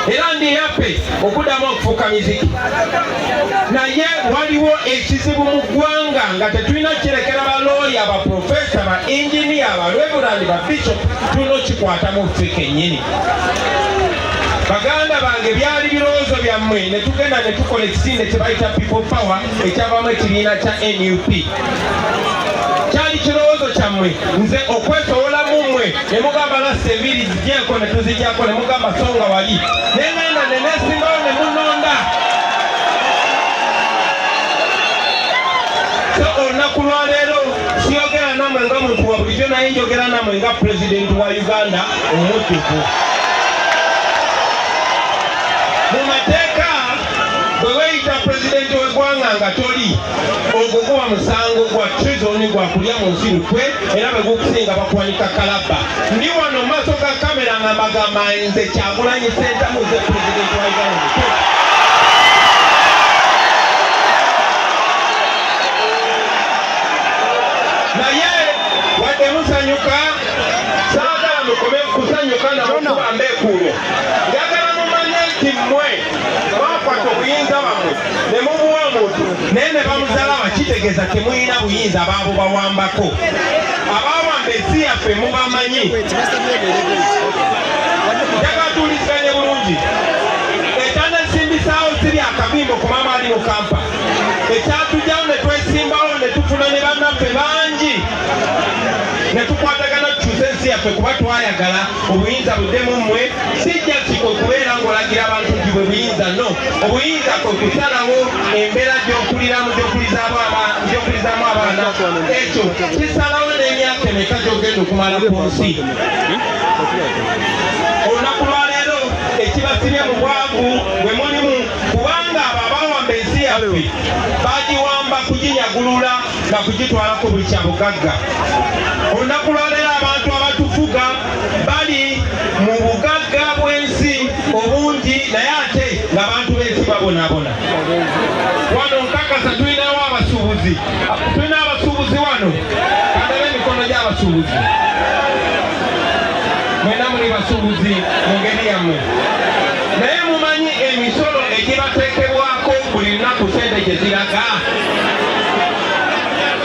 era ndi yappe okuddamu okufuuka miziki. Naye waliwo ekizibu mu ggwanga nga tetulina kirekera balooya, baprofesa, ba inginiya, balwebulandi, ba bishop, tulina okikwata mu ffe kennyini. Baganda bange byali birowoozo byammwe ne tugenda ne tukola ekisinde kye bayita people power ekyavaamu ekibiina kya NUP. Kyali kirowoozo kyammwe nze okwesowola mu mmwe ne mugamba lasi ebiri zigyeko ne tuzijjako ne mugamba songa wali ne ngenda ne neesimbawo ne munonda. So olunaku lwaleero siyogera nammwe nga muntu wa bulijjo naye njogera nammwe nga pulezidenti wa Uganda omujjuvu. Mu mateeka bwe weeyita pulezidenti w'eggwanga nga toli, ogwo guba musango gwa treason, gwa kulya mu nsi lutwe, era bwe gukusinga bakuwanika kalabba. Ndi wano mu maaso ga kamera nga mbagamba nze Kyagulanyi Ssentamu, nze pulezidenti wa Uganda. Naye wadde musanyuka, saagala mukome kusanyuka namukuba mbeekuulo. Njagala mumanye nti mmwe mwakwata obuyinza bwammwe ne mumuwa omuntu naye ne bamuzalaba, kitegeeza temulina buyinza abaabo bawambako. Abaawamba ensi yaffe mubamanyi. Njagala tuwuliziganye bulungi. Ekyanesimbisaawo si byakabimbo ku maama ali mu kampa. Ekyatujjawo ne twesimbawo ne tufuna ne bannaffe bangi ne tukwatagana tukyuse ensi yaffe kuba twayagala obuyinza buddemu mmwe. Sijja kiko kubeera ng'olagira abantu nti bwe buyinza, no. Obuyinza kwe kusalawo embeera gy'okulizaamu abaana. Ekyo kisalawo n'emyaka emeka gy'ogenda okumala ku nsi. Olunaku lwaleero ekibasibye mu bwavu bwe mulimu, kubanga abo abaawamba ensi yaffe bagiwamba kuginyagulula nga kugitwalako buli kyabugagga. Olunaku lwaleero abantu abatufuga bali mu bugagga bw'ensi obungi, naye ate ng'abantu b'ensi babonaabona. Wano nkakasa tulinawo abasuubuzi. Tulina abasuubuzi wano. Kandabe emikono gy'abasuubuzi. Mwena muli basuubuzi mu ngeri yammwe. Naye mumanyi emisolo egibateekebwako buli lunaku sente gye ziraga.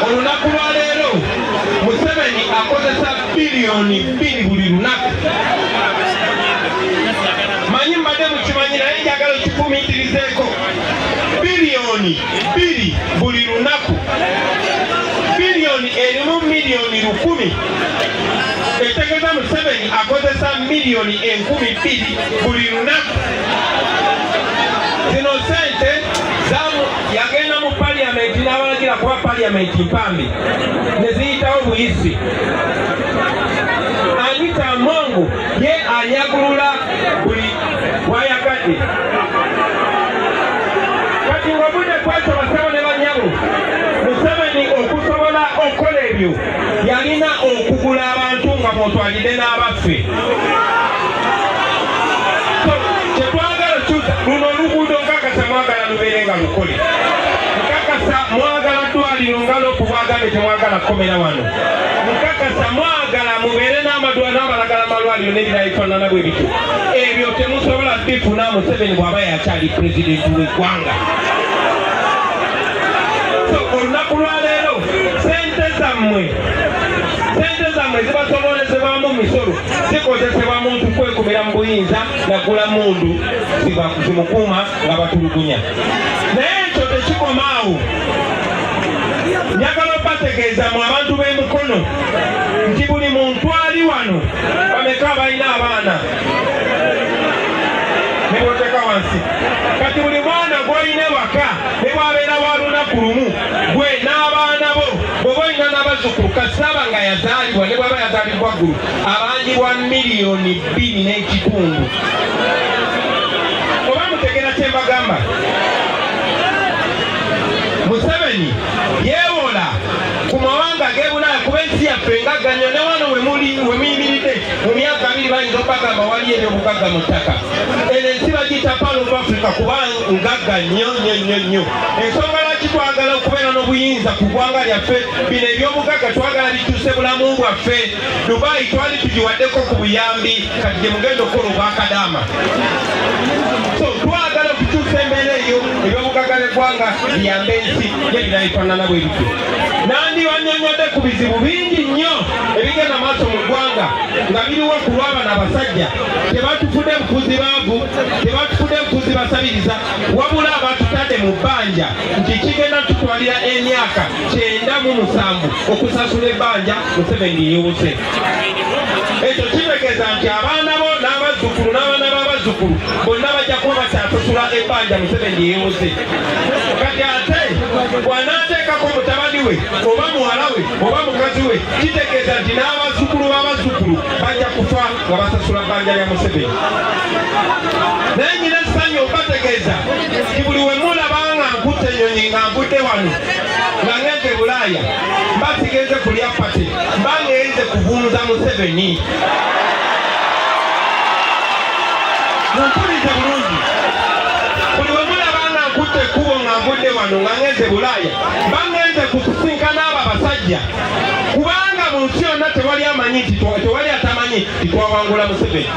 Olunaku lwaleero Museveni akozesa biliyoni 2 buli lunaku. Manyi mbadde mukimanyi naye njagala okifumiitirizeeko. Biliyoni 2 buli lunaku. Biliyoni erimu miliyoni 1000. Etegeeza Museveni akozesa miliyoni 10,000 buli lunaku. Zino sente yagenda mu paliyamenti n'abalagira kuba paliyamenti mpambi ne ziyitawo buyisi. Anita Among ye anyagulula buli wayagadde. Kati ng'obudde kwekyo basabo ne banyago, Museveni okusobola okukola ebyo yalina okugula abantu nga mwotwalidde n'abaffe. Kyetwagala kyusa luno oluguudo nkakasa mwagala lubeere nga lukole. Nkakasa mwagala ddwaliro nga lokubwagambe temwagala kukomera wano. Nkakasa mwagala mubeere n'amadwaliro n'abalagala malwaliro n'ebirayifaanana bwe bityo. Ebyo temusobola bifuna Museveni bw'aba yakyali pulezidenti w'eggwanga. Olunaku lwaleero sente zammwe zibasobozesebwamu misolo zikozesebwa muntu kwekumira mu buyinza nagula mundu zimukuuma nga batulugunya. Naye ekyo tekikomaawo. Njagala obategeeza mu abantu b'emikono nti buli muntu ali wano bameka balina abaana ne boteeka wansi. Kati buli mwana gw'olina ewaka ne bwabeera wa lunaku lumu gwe n'abaana bo bw'oba olina n'abazzukulu kasaba nga yazaalibwa ne bw'aba yazaalibwa ggulu abanjibwa miliyoni 2.5. Oba mutegeera kye mbagamba? Museveni yeewola ku mawanga g'ebulaaya kuba ensi yaffe ngagganyo ne wano we muyimiridde mu myaka 2 bayinza okubagamba wali ebyobugagga mu ttaka. Eno ensi bagiyita Pearl of Africa kuba ngagga nnyo. Ensonga lwaki twagala okubeera n'obuyinza ku ggwanga lyaffe? Bino eby'obugagga twagala bikyuse bulamu bwaffe. Dubai twali tugiwaddeko ku buyambi, kati gye mugenda okukola obwakadaama. So twagala okukyusa embeera eyo, eby'obugagga by'eggwanga biyambe ensi n'ebirala bifaanana bwe bityo. Nandi wannyonnyodde ku bizibu bingi nnyo ebigenda maaso mu ggwanga nga biriwo ku lw'abana abasajja. Tebatufudde bufuzi baavu, tebatufudde bufuzi basabiriza, wabula abatutadde mu bbanja nti kigenda tutwalira emyaka 97 okusasula ebbanja Museveni yeewuse. Ekyo kitegeeza nti abaana bo n'abazzukulu n'abaana b'abazzukulu bonna bajja kuba bakyasasula ebbanja Museveni yeewuse. Kati ate bw'anaateekako mutabani we oba muwala we oba mukazi we, kitegeeza nti n'abazzukulu b'abazzukulu bajja kufa nga basasula bbanja lya Museveni. Naye nyina essanyu obategeeza nti buli we mulaba nga nkutte ennyonyi nga nvudde wano nga ngeze Bulaaya mba sigenze kulya pate, mba ngenze kubunza Museveni. Mumpulirize bulungi. Buli we mulaba nga nkutte ekkubo nga nvudde wano nga ngeze Bulaaya mba ngenze kukusinkana abo abasajja, kubanga mu nsi yonna tewali amanyi nti tewali atamanyi nti twawangula Museveni.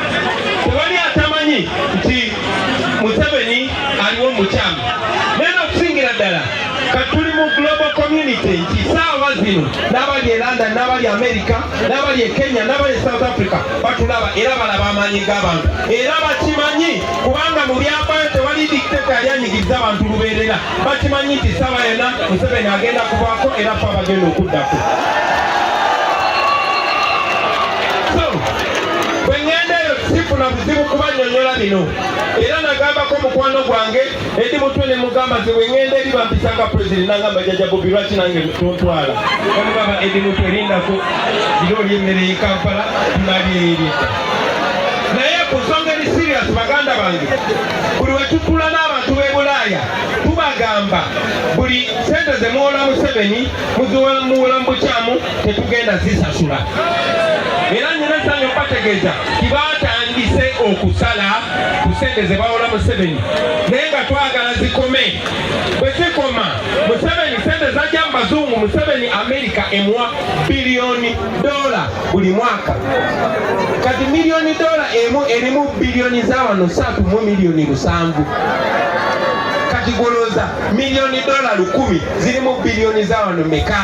Tewali atamanyi nti Museveni aliwo mukyamu. Naye n'okusingira ddala kati tuli mu global community nti saawa zino n'abali e London n'abali America n'abali e Kenya n'abali e South Africa batulaba era balaba amaanyi g'abantu era bakimanyi, kubanga mu byafaayo tewali dictator yali anyigiriza abantu lubeerera. Bakimanyi nti saawa yonna Museveni agenda kubaako era ffe abagenda okuddako. So bwe ngenda eyo sifuna buzibu kubanyonnyola bino, era nagambako mukwano gwange edi mutwe ne mugamba nti bwe ngenda eri bampisanga pulezidenti nagamba jjajja Bobi lwaki nange tontwala? Bamugamba edi mutwe erindako gira oli emmere y'e Kampala tunabyeyereta. Naye ku nsonga eri serious baganda bange, buli we tutula n'abantu b'e Bulaaya tubagamba buli sente ze muwola Museveni muziwola mu bukyamu tetugenda zisasula. Era nyina essanyu okubategeeza tibatandise okusala ku ssente ze bawola Museveni, naye nga twagala zikome. Bwe zikoma Museveni ssente zajja mu bazungu, Museveni Amerika emuwa $biliyoni buli mwaka. Kati $miliyoni emu erimu biliyoni za wano 3.7. Kati golooza $miliyoni 10 zirimu biliyoni za wano meka?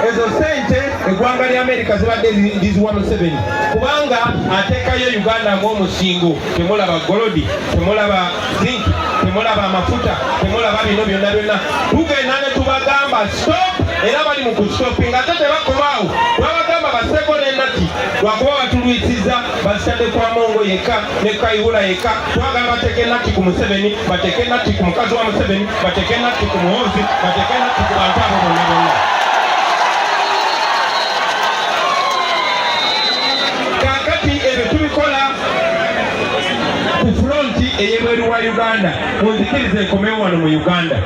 Ezo sente eggwanga lya Amerika zibadde liziwa Museveni, kubanga ateekayo Uganda ng'omusingo. Temulaba golodi, temulaba zinki, temulaba amafuta, temulaba bino byonna byonna. Tugenda ne tubagamba stop, era bali mu kustopinga. Ate tebakomaawo, twabagamba baseeko n'ennati lwakuba batulwisiza bazitadde kwa Mongo yekka ne Kayihura yekka. Twagala bateeke ennati ku Museveni, bateeke ennati ku mukazi wa Museveni, bateeke ennati ku muhoozi, bateeke ennati ku bantu abo bonna bonna. Ku fronti ey'ebweru wa Uganda, munzikirize nkomewo wano mu Uganda.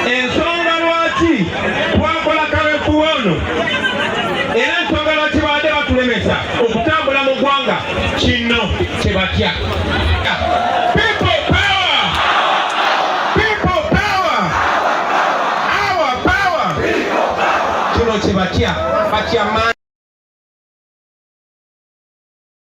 Ensonga lwaki twakola kaweefube ono era ensonga lwaki badde batulemesa okutambula mu ggwanga, kino kye batya. People power! People power! Our power! Kino kye batya, batya maanyi.